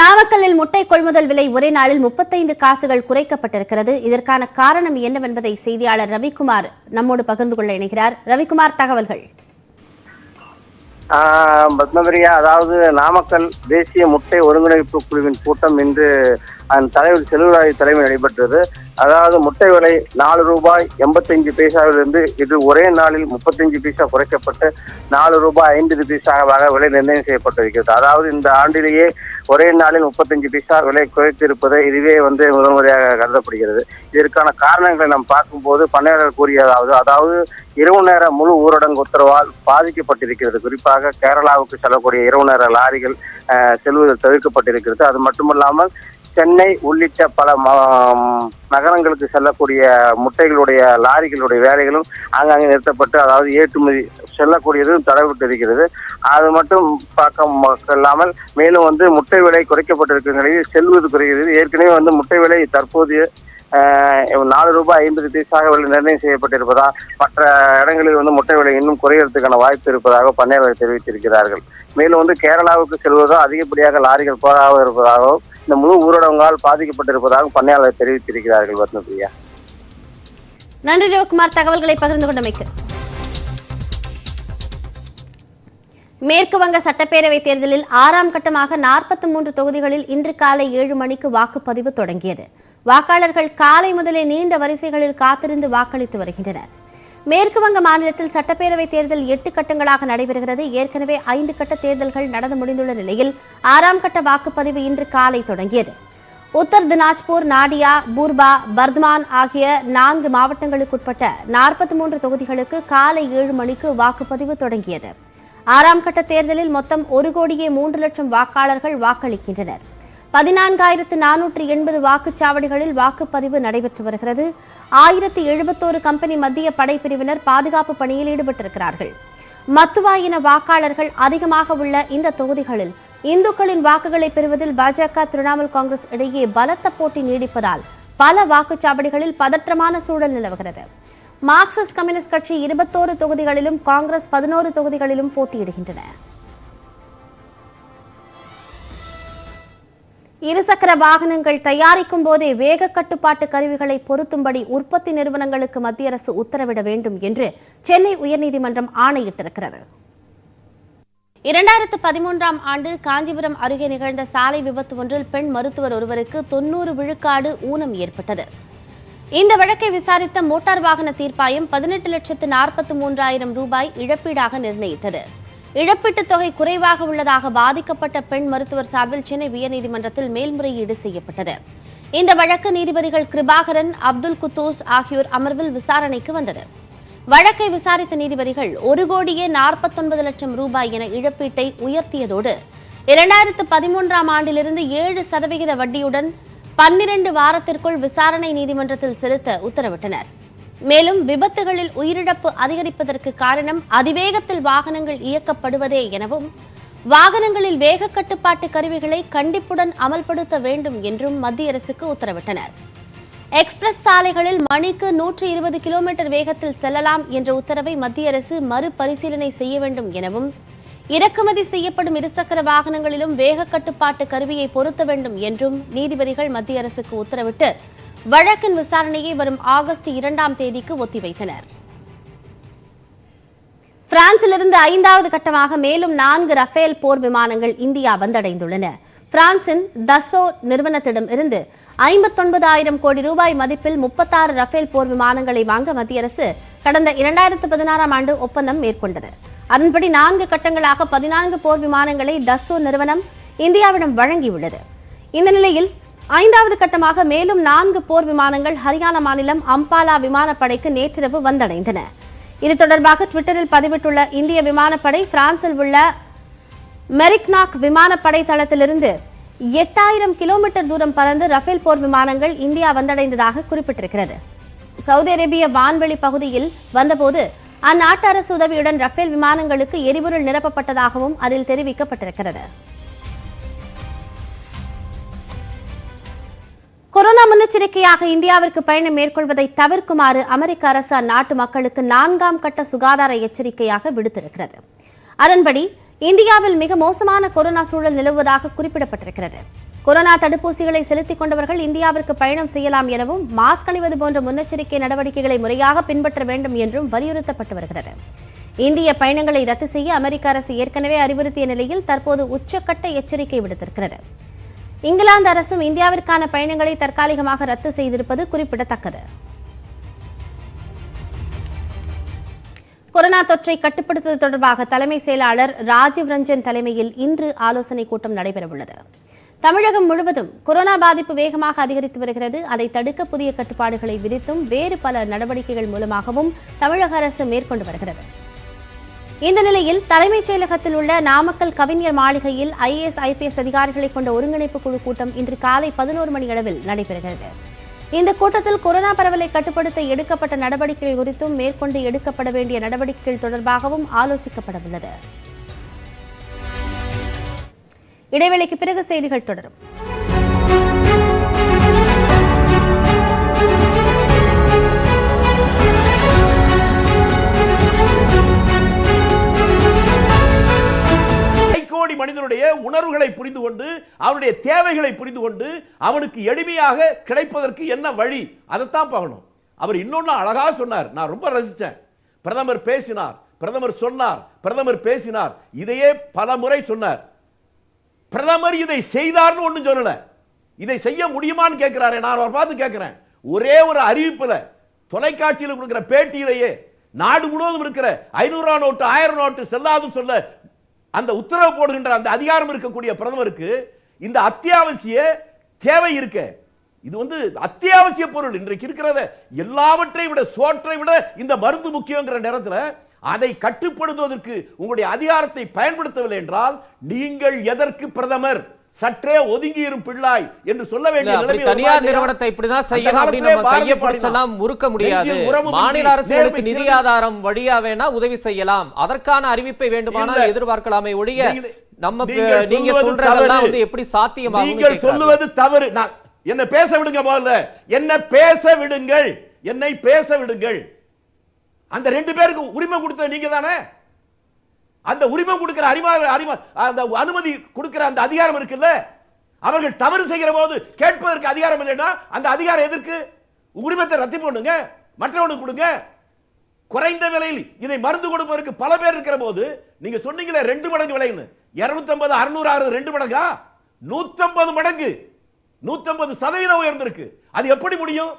நாமக்கல்லில் முட்டை கொள்முதல் விலை ஒரே நாளில் 35 காசுகள் குறைக்கப்பட்டிருக்கிறது. இதற்கான காரணம் என்னவென்பதை செய்தியாளர் ரவிக்குமார் நம்மோடு பகிர்ந்து கொள்ள இணைகிறார். ரவிக்குமார், தகவல்கள். பத்மபிரியா, அதாவது நாமக்கல் தேசிய முட்டை ஒருங்கிணைப்பு குழுவின் கூட்டம் இன்று தலைவர் செல்வராஜ் தலைமை நடைபெற்றது. அதாவது முட்டை விலை ₹4.85 இது ஒரே நாளில் 35 பைசா குறைக்கப்பட்டு ₹4.50 விலை நிர்ணயம் செய்யப்பட்டிருக்கிறது. அதாவது இந்த ஆண்டிலேயே ஒரே நாளில் 35 பைசா விலை குறைத்திருப்பது இதுவே முதல் முறையாக கருதப்படுகிறது. இதற்கான காரணங்களை நாம் பார்க்கும்போது பண்ணையாளர் கூறியதாவது, அதாவது இரவு நேர முழு ஊரடங்கு உத்தரவால் பாதிக்கப்பட்டிருக்கிறது. குறிப்பாக கேரளாவுக்கு செல்லக்கூடிய இரவு நேர லாரிகள் செல்வது தவிர்க்கப்பட்டிருக்கிறது. அது மட்டுமல்லாமல் சென்னை உள்ளிட்ட பல நகரங்களுக்கு செல்லக்கூடிய முட்டைகளுடைய லாரிகளுடைய வேலைகளும் ஆங்காங்கே நிறுத்தப்பட்டு, அதாவது ஏற்றுமதி செல்லக்கூடியதும் தடைபட்டிருக்கிறது. அது மட்டும் பார்க்க இல்லாமல் மேலும் முட்டை விலை குறைக்கப்பட்டிருக்கிற நிலையில் செல்வது குறைகிறது. ஏற்கனவே முட்டை விலை தற்போதைய ₹4.50 விலை நிர்ணயம் செய்யப்பட்டிருப்பதால் மற்ற இடங்களில் முட்டை விலை இன்னும் குறையறதுக்கான வாய்ப்பு இருப்பதாக பண்ணையாளர்கள் தெரிவித்திருக்கிறார்கள். மேலும் கேரளாவுக்கு செல்வதோ அதிகப்படியாக லாரிகள் போராக இருப்பதாகவும் இந்த முழு ஊரடங்கால் பாதிக்கப்பட்டிருப்பதாக பண்ணையாளர்கள் தெரிவித்திருக்கிறார்கள். பத்மபிரியா, நன்றி ரவிக்குமார், தகவல்களை பகிர்ந்து கொண்டமைக்கு. மேற்கு வங்க சட்டப்பேரவை தேர்தலில் 6ஆம் கட்டமாக 43 தொகுதிகளில் இன்று காலை 7 மணிக்கு வாக்குப்பதிவு தொடங்கியது. வாக்காளர்கள் காலை முதலே நீண்ட வரிசைகளில் காத்திருந்து வாக்களித்து வருகின்றனர். மேற்கு வங்க மாநிலத்தில் சட்டப்பேரவை தேர்தல் 8 கட்டங்களாக நடைபெறுகிறது. ஏற்கனவே 5 கட்ட தேர்தல்கள் நடந்து முடிந்துள்ள நிலையில் 6ஆம் கட்ட வாக்குப்பதிவு இன்று காலை தொடங்கியது. உத்தர் தினாஜ்பூர், நாடியா, பூர்பா, பர்தமான் ஆகிய 4 மாவட்டங்களுக்குட்பட்ட 43 தொகுதிகளுக்கு காலை 7 மணிக்கு வாக்குப்பதிவு தொடங்கியது. 6ஆம் கட்ட தேர்தலில் மொத்தம் 1,03,00,000 வாக்காளர்கள் வாக்களிக்கின்றனர். 14,480 வாக்குச்சாவடிகளில் வாக்குப்பதிவு நடைபெற்று வருகிறது. 1071 கம்பெனி மத்திய படைப்பிரிவினர் பாதுகாப்பு பணியில் ஈடுபட்டிருக்கிறார்கள். மத்துவா இன வாக்காளர்கள் அதிகமாக உள்ள இந்த தொகுதிகளில் இந்துக்களின் வாக்குகளை பெறுவதில் பாஜக, திரிணாமுல் காங்கிரஸ் இடையே பலத்த போட்டி நீடிப்பதால் பல வாக்குச்சாவடிகளில் பதற்றமான சூழல் நிலவுகிறது. மார்க்சிஸ்ட் கம்யூனிஸ்ட் கட்சி 21 தொகுதிகளிலும், காங்கிரஸ் 11 தொகுதிகளிலும் போட்டியிடுகின்றன. இருசக்கர வாகனங்கள் தயாரிக்கும் போதே வேக கட்டுப்பாட்டு கருவிகளை பொருத்தும்படி உற்பத்தி நிறுவனங்களுக்கு மத்திய அரசு உத்தரவிட வேண்டும் என்று சென்னை உயர்நீதிமன்றம் ஆணையிட்டிருக்கிறது. 2013ஆம் ஆண்டு காஞ்சிபுரம் அருகே நிகழ்ந்த சாலை விபத்து ஒன்றில் பெண் மருத்துவர் ஒருவருக்கு 90 விழுக்காடு ஊனம் ஏற்பட்டது. இந்த வழக்கை விசாரித்த மோட்டார் வாகன தீர்ப்பாயம் ₹18,43,000 இழப்பீடாக நிர்ணயித்தது. இழப்பீட்டுத் தொகை குறைவாக உள்ளதாக பாதிக்கப்பட்ட பெண் மருத்துவர் சார்பில் சென்னை உயர்நீதிமன்றத்தில் மேல்முறையீடு செய்யப்பட்டது. இந்த வழக்கு நீதிபதிகள் கிருபாகரன், அப்துல் குத்தூஸ் ஆகியோர் அமர்வில் விசாரணைக்கு வந்தது. வழக்கை விசாரித்த நீதிபதிகள் ₹1,49,00,000 என இழப்பீட்டை உயர்த்தியதோடு 2013ஆம் ஆண்டிலிருந்து 7% வட்டியுடன் 12 வாரத்திற்குள் விசாரணை நீதிமன்றத்தில் செலுத்த உத்தரவிட்டனர். மேலும் விபத்துகளில் உயிரிழப்பு அதிகரிப்பதற்கு காரணம் அதிவேகத்தில் வாகனங்கள் இயக்கப்படுவதே எனவும் வாகனங்களில் வேக கட்டுப்பாட்டு கருவிகளை கண்டிப்புடன் அமல்படுத்த வேண்டும் என்றும் மத்திய அரசுக்கு உத்தரவிட்டனர். எக்ஸ்பிரஸ் சாலைகளில் மணிக்கு 120 கிலோமீட்டர் வேகத்தில் செல்லலாம் என்ற உத்தரவை மத்திய அரசு மறுபரிசீலனை செய்ய வேண்டும் எனவும் இறக்குமதி செய்யப்படும் இருசக்கர வாகனங்களிலும் வேக கட்டுப்பாட்டு கருவியை பொருத்த வேண்டும் என்றும் நீதிபதிகள் மத்திய அரசுக்கு உத்தரவிட்டு வழக்கின் விசாரணையை வரும் ஆகஸ்ட் 2ஆம் தேதிக்கு ஒத்திவைத்தனர். பிரான்சிலிருந்து 5வது கட்டமாக மேலும் 4 ரஃபேல் போர் விமானங்கள் இந்தியா வந்தடைந்துள்ளன. பிரான்சின் தசோ நிறுவனத்திடம் இருந்து ₹59,000 கோடி மதிப்பில் 36 ரஃபேல் போர் விமானங்களை வாங்க மத்திய அரசு கடந்த 2016ஆம் ஆண்டு ஒப்பந்தம் மேற்கொண்டது. அதன்படி 4 கட்டங்களாக 14 போர் விமானங்களை தசோ நிறுவனம் இந்தியாவிடம் வழங்கியுள்ளது. இந்த நிலையில் 5வது கட்டமாக மேலும் 4 போர் விமானங்கள் ஹரியானா மாநிலம் அம்பாலா விமானப்படைக்கு நேற்றிரவு வந்தடைந்தன. இது தொடர்பாக ட்விட்டரில் பதிவிட்டுள்ள இந்திய விமானப்படை, பிரான்சில் உள்ள மெரிக்னாக் விமானப்படை தளத்திலிருந்து 8000 கிலோமீட்டர் தூரம் பறந்து ரஃபேல் போர் விமானங்கள் இந்தியா வந்தடைந்ததாக குறிப்பிட்டிருக்கிறது. சவுதி அரேபிய வான்வெளி பகுதியில் வந்தபோது அந்நாட்டு அரசு உதவியுடன் ரஃபேல் விமானங்களுக்கு எரிபொருள் நிரப்பப்பட்டதாகவும் அதில் தெரிவிக்கப்பட்டிருக்கிறது. கொரோனா முன்னெச்சரிக்கையாக இந்தியாவிற்கு பயணம் மேற்கொள்வதை தவிர்க்குமாறு அமெரிக்க அரசு அந்நாட்டு மக்களுக்கு 4ஆம் கட்ட சுகாதார எச்சரிக்கையாக விடுத்திருக்கிறது. அதன்படி இந்தியாவில் மிக மோசமான கொரோனா சூழல் நிலவுவதாக குறிப்பிடப்பட்டிருக்கிறது. கொரோனா தடுப்பூசிகளை செலுத்திக் கொண்டவர்கள் இந்தியாவிற்கு பயணம் செய்யலாம் எனவும் மாஸ்க் அணிவது போன்ற முன்னெச்சரிக்கை நடவடிக்கைகளை முறையாக பின்பற்ற வேண்டும் என்றும் வலியுறுத்தப்பட்டு வருகிறது. இந்திய பயணங்களை ரத்து செய்ய அமெரிக்க அரசு ஏற்கனவே அறிவுறுத்திய நிலையில் தற்போது உச்சக்கட்ட எச்சரிக்கை விடுத்திருக்கிறது. இங்கிலாந்து அரசும் இந்தியாவிற்கான பயணங்களை தற்காலிகமாக ரத்து செய்திருப்பது குறிப்பிடத்தக்கது. கொரோனா தொற்றை கட்டுப்படுத்துவது தொடர்பாக தலைமை செயலாளர் ராஜீவ் ரஞ்சன் தலைமையில் இன்று ஆலோசனைக் கூட்டம் நடைபெறவுள்ளது. தமிழகம் முழுவதும் கொரோனா பாதிப்பு வேகமாக அதிகரித்து வருகிறது. அதை தடுக்க புதிய கட்டுப்பாடுகளை விதித்தும் வேறு பல நடவடிக்கைகள் மூலமாகவும் தமிழக அரசு மேற்கொண்டு வருகிறது. இந்த நிலையில் தலைமைச் செயலகத்தில் உள்ள நாமக்கல் கவிஞர் மாளிகையில் IAS IPS அதிகாரிகளை கொண்ட ஒருங்கிணைப்பு குழு கூட்டம் இன்று காலை 11 மணி அளவில் நடைபெறுகிறது. இந்த கூட்டத்தில் கொரோனா பரவலை கட்டுப்படுத்த எடுக்கப்பட்ட நடவடிக்கைகள் குறித்தும் மேற்கொண்டு எடுக்கப்பட வேண்டிய நடவடிக்கைகள் தொடர்பாகவும் ஆலோசிக்கப்பட உள்ளது. இடைவேளைக்கு பிறகு செய்திகள் தொடரும். கோடி மனிதனுடைய உணர்வுகளை புரிந்து கொண்டு அவனுடைய தேவைகளை புரிந்து கொண்டு அவனுக்கு எளிமையாக கிடைப்பதற்கு என்ன வழி, அதைத்தான் பார்க்கணும். அவர் இன்னொன்னு அழகா சொன்னார், நான் ரொம்ப ரசிச்சேன். பிரதமர் பேசினார், பிரதமர் சொன்னார், பிரதமர் பேசினார், இதையே பல முறை சொன்னார். பிரதமர் இதை செய்தார்னு ஒன்றும் சொல்லல, இதை செய்ய முடியுமான்னு கேட்கிறாரு. நான் அவர் பார்த்து கேட்கிறேன், ஒரே ஒரு அறிவிப்புல தொலைக்காட்சியில் கொடுக்கிற பேட்டியிலேயே நாடு முழுவதும் இருக்கிற 500 நோட்டு 1000 நோட்டு செல்லாதுன்னு சொல்ல அந்த உத்தரவு போடுகின்ற அந்த அதிகாரம் இருக்கக்கூடிய பிரதமருக்கு இந்த அத்தியாவசிய தேவை இருக்கு. இது அத்தியாவசிய பொருள். இன்றைக்கு இருக்கிறத எல்லாவற்றை விட, சோற்றை விட இந்த மருந்து முக்கியங்கிற நேரத்தில் அதை கட்டுப்படுத்துவதற்கு உங்களுடைய அதிகாரத்தை பயன்படுத்தவில்லை என்றால் நீங்கள் எதற்கு பிரதமர்? சற்றே ஒதுங்கியிரும் பிள்ளாய் என்று சொல்ல வேண்டிய நிலைமை. தனியார் நிறுவனத்தை இப்படிதான் செய்யணும் அப்படின்னு நம்ம கையை பிடிச்செல்லாம் முறுக்க முடியாது. மாநில அரசுகளுக்கு நிதி ஆதாரம் வழியா வேணா உதவி செய்யலாம், அதற்கான அறிவிப்பை வேண்டுமானால் எதிர்பார்க்கலாமே ஒழிய நம்ம நீங்க சொல்றதெல்லாம் எப்படி சாத்தியமாகும்? நீங்கள் சொல்லுவது தவறு. என்ன பேச விடுங்க, முதல்ல என்ன பேச விடுங்கள், என்னை பேச விடுங்கள். அந்த 2 பேருக்கு உரிமை கொடுத்தது நீங்க தானே. அந்த உரிமை கொடுக்கிற அந்த அனுமதி கொடுக்கிற அந்த அதிகாரம் இருக்குல்ல, அவர்கள் தவறு செய்கிற போது கேட்பதற்கு அதிகாரம் இல்லைன்னா அந்த அதிகாரம் எதற்கு? உரிமத்தை ரத்து பண்ணுங்க, மற்றவனுக்கு கொடுங்க. குறைந்த விலையில் இதை மருந்து கொடுப்பதற்கு பல பேர் இருக்கிற போது நீங்க சொன்னீங்களே 2 மடங்கு விலைன்னு, 250 600 ஆகிறது 2 மடங்கா? 150 மடங்கு, 150% உயர்ந்திருக்கு. அது எப்படி முடியும்?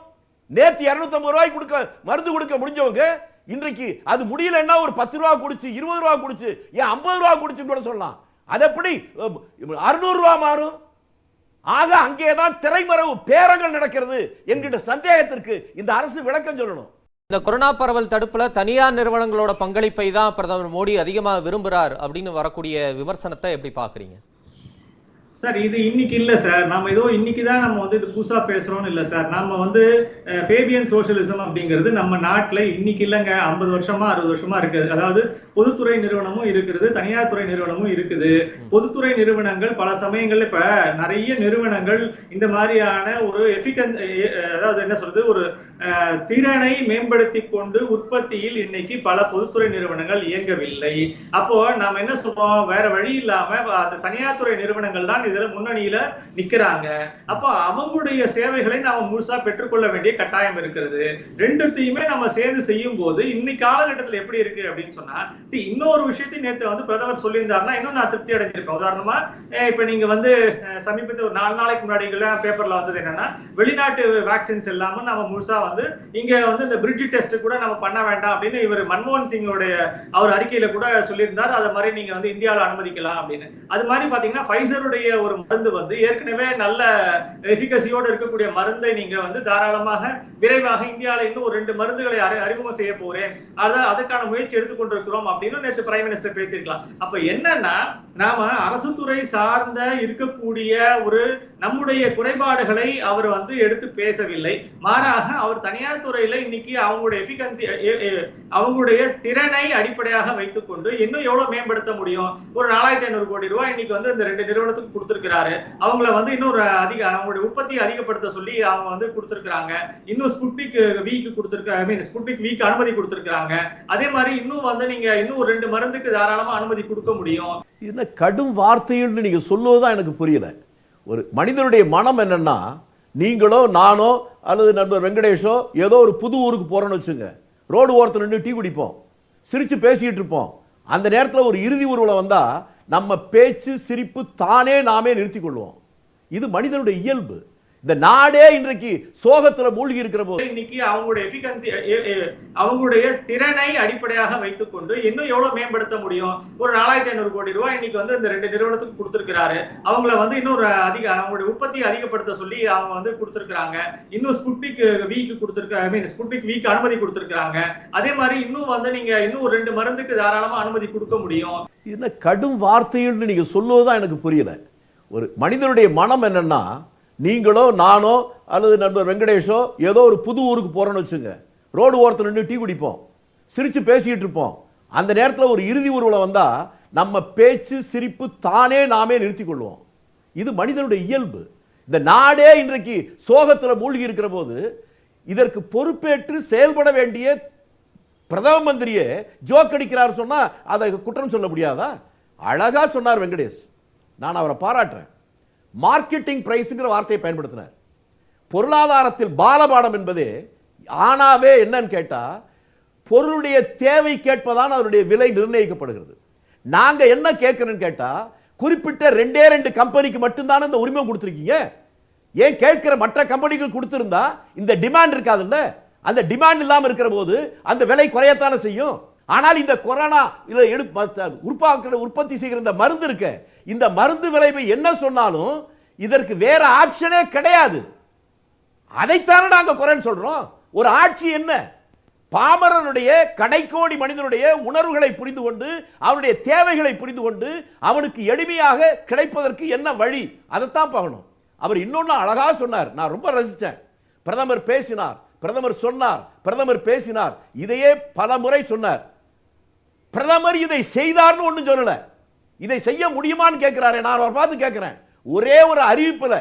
நேற்று 250 ரூபாய் கொடுக்க மருந்து கொடுக்க முடிஞ்சவங்க இன்றைக்கு அது முடியலன்னா ஒரு 10 ரூபாய் குடிச்சு 20 ரூபாய் குடிச்சு ஏன் 50 ரூபாய் குடிச்சுன்னு கூட சொல்லலாம். அது எப்படி 600 ரூபாய் மாறும்? ஆக அங்கேதான் திரைமறைவு பேரங்கள் நடக்கிறது என்கிற சந்தேகத்திற்கு இந்த அரசு விளக்கம் சொல்லணும். இந்த கொரோனா பரவல் தடுப்புல தனியார் நிறுவனங்களோட பங்களிப்பை தான் பிரதமர் மோடி அதிகமாக விரும்புறார் அப்படின்னு வரக்கூடிய விமர்சனத்தை எப்படி பாக்குறீங்க சார்? இது இன்னைக்கு இல்ல சார், நாம ஏதோ இன்னைக்குதான் நம்ம இது புதுசா பேசுறோம்னு இல்ல சார். நம்ம ஃபேபியன் சோசியலிசம் அப்படிங்கிறது நம்ம நாட்டுல இன்னைக்கு இல்லைங்க, 50 வருஷமா 60 வருஷமா இருக்குது. அதாவது பொதுத்துறை நிறுவனமும் இருக்குது, தனியார் துறை நிறுவனமும் இருக்குது. பொதுத்துறை நிறுவனங்கள் பல சமயங்கள்ல இப்ப நிறைய நிறுவனங்கள் இந்த மாதிரியான ஒரு அதாவது என்ன சொல்றது, ஒரு திறனை மேம்படுத்தி கொண்டு உற்பத்தியில் இன்னைக்கு பல பொதுத்துறை நிறுவனங்கள் இயங்கவில்லை. அப்போ நாம என்ன சொல்றோம், வேற வழி இல்லாம அந்த தனியார் துறை நிறுவனங்கள் தான் இதுல முன்னணியில நிக்கிறாங்க. அப்போ அவங்களுடைய சேவைகளை நாம முழுசா பெற்றுக்கொள்ள வேண்டிய கட்டாயம் இருக்கிறது. ரெண்டுத்தையுமே நம்ம சேர்ந்து செய்யும் போது இன்னைக்கு காலகட்டத்தில் எப்படி இருக்கு அப்படின்னு சொன்னா, இன்னொரு விஷயத்தையும் நேற்று பிரதமர் சொல்லியிருந்தாருன்னா இன்னும் நான் திருப்தி அடைஞ்சிருக்கேன். உதாரணமா இப்ப நீங்க சமீபத்தில் ஒரு 4 நாளைக்கு முன்னாடி பேப்பர்ல வந்தது என்னன்னா, வெளிநாட்டு வேக்சின்ஸ் எல்லாமே நம்ம முழுசா இங்க இந்த பிரிட்ஜ் டெஸ்ட் கூட நம்ம பண்ண வேண்டாம் அப்படின்னு இவர் மன்மோகன் சிங்கோடைய அவர் அறிக்கையில கூட சொல்லியிருந்தார். அதை மாதிரி நீங்க இந்தியாவில் அனுமதிக்கலாம் அப்படின்னு. அது மாதிரி பாத்தீங்கன்னா ஃபைசருடைய ஒரு மருந்து ஏற்கனவே நல்ல எஃபிகசியோடு இருக்கக்கூடிய மருந்தை நீங்க தாராளமாக விரைவாக இந்தியாவில் இன்னும் ஒரு 2 மருந்துகளை அறிமுகம் செய்ய போறேன், அதற்கான முயற்சி எடுத்துக்கொண்டிருக்கிறோம் அப்படின்னு நேற்று பிரைம் மினிஸ்டர் பேசியிருக்கலாம். அப்ப என்னன்னா, நாம அரசு துறை சார்ந்த இருக்கக்கூடிய ஒரு நம்முடைய குறைபாடுகளை அவர் எடுத்து பேசவில்லை. மாறாக அவர் தனியார் துறையில இன்னைக்கு அவங்களுடைய எஃபிகன்சி, அவங்களுடைய திறனை அடிப்படையாக வைத்துக் கொண்டு இன்னும் எவ்வளவு மேம்படுத்த முடியும், ஒரு 4500 கோடி ரூபாய் இன்னைக்கு இந்த 2 நிறுவனத்துக்கு கொடுத்திருக்கிறாரு. அவங்கள இன்னும் அவங்களுடைய உற்பத்தியை அதிகப்படுத்த சொல்லி அவங்க கொடுத்திருக்காங்க. இன்னும் ஸ்புட்னிக் வீக்கு கொடுத்திருக்காங்க, ஸ்புட்னிக் வீக் அனுமதி கொடுத்திருக்காங்க. அதே மாதிரி இன்னும் நீங்க இன்னும் ஒரு 2 மருந்துக்கு தாராளமா அனுமதி கொடுக்க முடியும். என்ன கடும் வார்த்தைகள் நீங்க சொல்லுவதுதான் எனக்கு புரியல. ஒரு மனிதனுடைய மனம் என்னன்னா, நீங்களோ நானோ அல்லது நண்பர் வெங்கடேஷோ ஏதோ ஒரு புது ஊருக்கு போறோம்னு வச்சுங்க, ரோடு ஓரத்தில் நின்று டீ குடிப்போம், சிரிச்சு பேசிட்டு இருப்போம். அந்த நேரத்தில் ஒரு இறுதி ஊர்வலம் வந்தா நம்ம பேச்சு சிரிப்பு தானே நாமே நிறுத்திக் கொள்வோம். இது மனிதனுடைய இயல்பு. இந்த நாடே இன்றைக்கு சோகத்துல மூழ்கி இருக்கிற போது இன்னைக்கு அவங்களுடைய எஃபிகன்சி, அவங்களுடைய திறனை அடிப்படையாக வைத்துக்கொண்டு இன்னும் எவ்வளவு மேம்படுத்த முடியும். ஒரு 4500 கோடி ரூபாய் இன்னைக்கு வந்து இந்த 2 நிறுவனத்துக்கு கொடுத்திருக்கிறாரு. அவங்கள வந்து இன்னொரு அவங்களுடைய உற்பத்தியை அதிகப்படுத்த சொல்லி அவங்க வந்து கொடுத்திருக்காங்க. இன்னும் ஸ்புட்னிக் வீக்கு கொடுத்திருக்காங்க, ஸ்புட்னிக் வீக் அனுமதி கொடுத்திருக்காங்க. அதே மாதிரி இன்னும் வந்து நீங்க இன்னும் ஒரு 2 மருந்துக்கு தாராளமா அனுமதி கொடுக்க முடியும். என்ன கடும் வார்த்தைகள் நீங்க சொல்லுவதுதான் எனக்கு புரியல. ஒரு மனிதனுடைய மனம் என்னன்னா, நீங்களோ நானோ அல்லது நண்பர் வெங்கடேஷோ ஏதோ ஒரு புது ஊருக்கு போறோம்னு வச்சுங்க, ரோடு ஓரத்தில் நின்று டீ குடிப்போம், சிரிச்சு பேசிட்டு இருப்போம். அந்த நேரத்தில் ஒரு இறுதி ஊர்வலம் வந்தா நம்ம பேச்சு சிரிப்பு தானே நாமே நிறுத்திக் கொள்வோம். இது மனிதனுடைய இயல்பு. இந்த நாடே இன்றைக்கு சோகத்தில் மூழ்கி இருக்கிற போது இதற்கு பொறுப்பேற்று செயல்பட வேண்டிய பிரதம மந்திரியே ஜோக் அடிக்கிறார் சொன்னா அதை குற்றம் சொல்ல முடியாதா? அழகா சொன்னார் வெங்கடேஷ், நான் அவரை பாராட்டுறேன். மார்க்கெட்டிங் பிரைஸ்ங்கிற வார்த்தையை பயன்படுத்தினார். பொருளாதாரத்தில் பாலபாடம் என்பதே ஆனாவே என்னன்னு கேட்டா, பொருளுடைய தேவை கேட்பதான் அதனுடைய விலை நிர்ணயிக்கப்படுகிறது. நாங்க என்ன கேட்கிறோம்னு கேட்டா, குறிப்பிட்ட 2 கம்பெனிக்கு மட்டும்தான் இந்த உரிமை கொடுத்திருக்கீங்க. ஏன் கேட்கிற மற்ற கம்பெனிகள் கொடுத்திருந்தா இந்த டிமாண்ட் இருக்காதுல்ல? அந்த டிமாண்ட் இல்லாம இருக்கிற போது அந்த விலை குறையத்தானே செய்யும். ஆனால் இந்த கொரோனா உற்பத்தி செய்கிற இந்த மருந்து இருக்க, இந்த மருந்து விளைவை என்ன சொன்னாலும் இதற்கு வேற ஆப்ஷனே கிடையாது. அதைத்தானே நாங்க குறைன்னு சொல்றோம். ஒரு ஆட்சி என்ன, பாமரனுடைய கடைக்கோடி மனிதனுடைய உணர்வுகளை புரிந்து கொண்டு அவனுடைய தேவைகளை புரிந்து கொண்டு அவனுக்கு எளிமையாக கிடைப்பதற்கு என்ன வழி, அதைத்தான் பார்க்கணும். அவர் இன்னொன்னு அழகா சொன்னார், நான் ரொம்ப ரசிச்சேன். பிரதமர் பேசினார், பிரதமர் சொன்னார், பிரதமர் பேசினார், இதையே பல முறை சொன்னார். பிரதமர் இதை செய்தார்னு ஒன்றும் சொல்லல, இதை செய்ய முடியுமான்னு கேட்கிறாரு. நான் அவர் பார்த்து கேட்கிறேன், ஒரே ஒரு அறிவிப்புல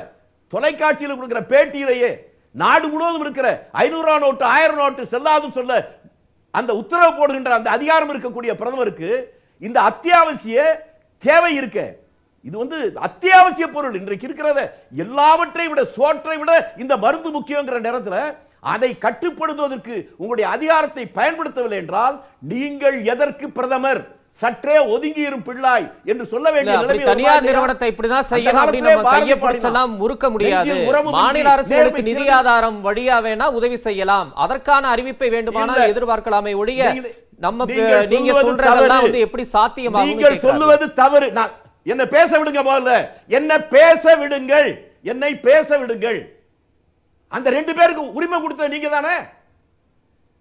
தொலைக்காட்சியில் கொடுக்கிற பேட்டியிலேயே நாடு முழுவதும் இருக்கிற 500 நோட்டு 1000 நோட்டு செல்லாதுன்னு சொல்ல அந்த உத்தரவு போடுகின்ற அந்த அதிகாரம் இருக்கக்கூடிய பிரதமருக்கு இந்த அத்தியாவசிய தேவை இருக்க, இது வந்து அத்தியாவசிய பொருள். இன்றைக்கு இருக்கிறத எல்லாவற்றை விட, சோற்றை விட இந்த மருந்து முக்கியங்கிற நேரத்தில் அதை கட்டுப்படுத்துவதற்கு உங்களுடைய அதிகாரத்தை பயன்படுத்தவில்லை என்றால் நீங்கள் எதற்கு பிரதமர், சற்றே ஒதுங்கியிரும் பிள்ளாய் என்று சொல்ல வேண்டிய தனியார் நிறுவனத்தை இப்படிதான் செய்யணும் அப்படின்னு நம்ம கையை பிடிச்செல்லாம் முறுக்க முடியாது. மாநில அரசுகளுக்கு நிதி ஆதாரம் வழியா வேணா உதவி செய்யலாம், அதற்கான அறிவிப்பை வேண்டுமானால் எதிர்பார்க்கலாமே ஒழிய நம்ம நீங்க சொல்றதெல்லாம் வந்து எப்படி சாத்தியமாகும்? நீங்கள் சொல்லுவது தவறு. என்ன பேச விடுங்க, முதல்ல என்ன பேச விடுங்கள், என்னை பேச விடுங்கள். அந்த 2 பேருக்கு உரிமை கொடுத்தது நீங்க தானே.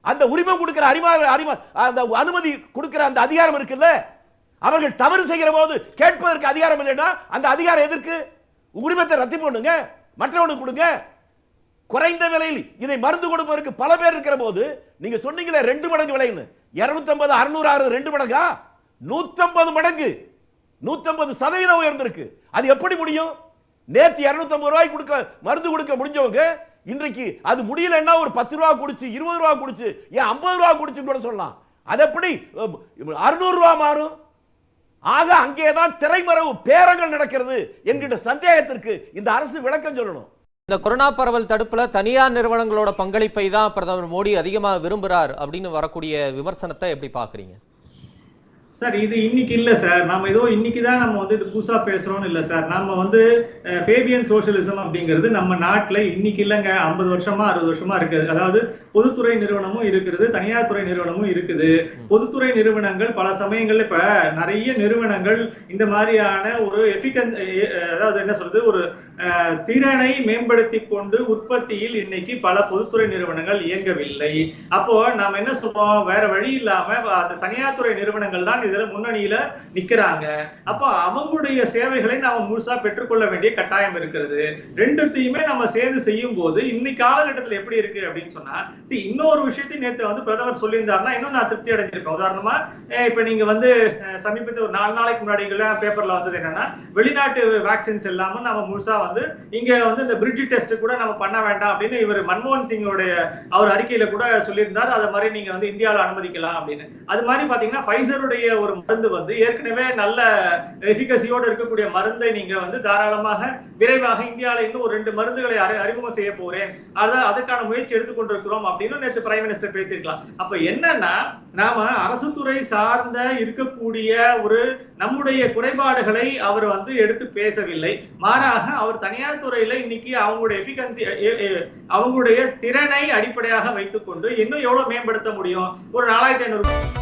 அந்த உரிமை கொடுக்கிற அந்த அனுமதி கொடுக்கிற அந்த அதிகாரம் இருக்குல்ல, அவர்கள் தவறு செய்கிற போது கேட்பதற்கு அதிகாரம் இல்லைன்னா அந்த அதிகாரம் எதற்கு? உரிமத்தை ரத்து பண்ணுங்க, மற்றவனுக்கு கொடுங்க. குறைந்த விலையில் இதை மருந்து கொடுப்பதற்கு பல பேர் இருக்கிற போது நீங்க சொன்னீங்களே 2 மடங்கு விலைன்னு, 250 600 ஆகிறது 2 மடங்கா? 150 மடங்கு, 150% உயர்ந்திருக்கு. அது எப்படி முடியும்? நேத்து 250 ரூபாய் கொடுக்க மருந்து கொடுக்க முடிஞ்சவங்க இன்றைக்கு அது முடியலன்னா ஒரு 10 ரூபாய் குடிச்சு 20 ரூபாய் குடிச்சு ஏன் 50 ரூபாய் குடிச்சுன்னு கூட சொல்லலாம். அது எப்படி 600 ரூபாய் மாறும்? ஆக அங்கேதான் திரைமறைவு பேரங்கள் நடக்கிறது என்கிற சந்தேகத்திற்கு இந்த அரசு விளக்கம் சொல்லணும். இந்த கொரோனா பரவல் தடுப்புல தனியார் நிறுவனங்களோட பங்களிப்பை தான் பிரதமர் மோடி அதிகமாக விரும்புறார் அப்படின்னு வரக்கூடிய விமர்சனத்தை எப்படி பாக்குறீங்க? சார் இது இன்னைக்கு இல்ல சார், நம்ம ஏதோ இன்னைக்கு தான் நம்ம வந்து இது புதுசா பேசுறோம்னு இல்ல சார். நம்ம வந்து ஃபேபியன் சோஷியலிசம் அப்படிங்கிறது நம்ம நாட்டுல இன்னைக்கு இல்லைங்க, 50 வருஷமா 60 வருஷமா இருக்குது. அதாவது பொதுத்துறை நிறுவனமும் இருக்குது, தனியார் துறை நிறுவனமும் இருக்குது. பொதுத்துறை நிறுவனங்கள் பல சமயங்கள்ல இப்ப நிறைய நிறுவனங்கள் இந்த மாதிரியான ஒரு அதாவது என்ன சொல்றது, ஒரு திறனை மேம்படுத்தி கொண்டு உற்பத்தியில் இன்னைக்கு பல பொதுத்துறை நிறுவனங்கள் இயங்கவில்லை. அப்போ நாம என்ன சொல்றோம், வேற வழி இல்லாம அந்த தனியார் துறை நிறுவனங்கள் தான் இதுல முன்னணியில நிக்கிறாங்க. அப்போ அவங்களுடைய சேவைகளை நாம முழுசா பெற்றுக்கொள்ள வேண்டிய கட்டாயம் இருக்கிறது. ரெண்டுத்தையுமே நம்ம சேர்ந்து செய்யும் போது இன்னைக்கு காலகட்டத்தில் எப்படி இருக்கு அப்படின்னு சொன்னா, இன்னொரு விஷயத்தையும் நேற்று வந்து பிரதமர் சொல்லியிருந்தாருன்னா இன்னும் நான் திருப்தி அடைஞ்சிருப்பேன். உதாரணமா இப்ப நீங்க வந்து சமீபத்தில் ஒரு 4 நாளைக்கு முன்னாடி பேப்பர்ல வந்தது என்னன்னா, வெளிநாட்டு வேக்சின்ஸ் எல்லாமே நம்ம முழுசா தான் வந்து இங்க வந்து இந்த பிரிட்ஜ் டெஸ்ட் கூட நம்ம பண்ண வேண்டாம் அப்படின்னு இவர் மன்மோகன் சிங்கோடைய அவர் அறிக்கையில கூட சொல்லியிருந்தார். அதை மாதிரி நீங்க வந்து இந்தியாவில் அனுமதிக்கலாம் அப்படின்னு. அது மாதிரி பாத்தீங்கன்னா ஃபைசருடைய ஒரு மருந்து வந்து ஏற்கனவே நல்ல எஃபிகசியோடு இருக்கக்கூடிய மருந்தை நீங்க வந்து தாராளமாக விரைவாக இந்தியாவில் இன்னும் ஒரு 2 மருந்துகளை அறிமுகம் செய்ய போறேன், அதான் அதுக்கான முயற்சி எடுத்துக்கொண்டிருக்கிறோம் அப்படின்னு நேற்று பிரைம் மினிஸ்டர் பேசியிருக்கலாம். அப்ப என்னன்னா நாம அரசு துறை சார்ந்த இருக்கக்கூடிய ஒரு நம்முடைய குறைபாடுகளை அவர் வந்து எடுத்து பேசவில்லை. மாறாக அவர் தனியார் துறையில இன்னைக்கு அவங்களுடைய எஃபிகன்சி அவங்களுடைய திறனை அடிப்படையாக வைத்துக்கொண்டு இன்னும் எவ்வளவு மேம்படுத்த முடியும், ஒரு 4500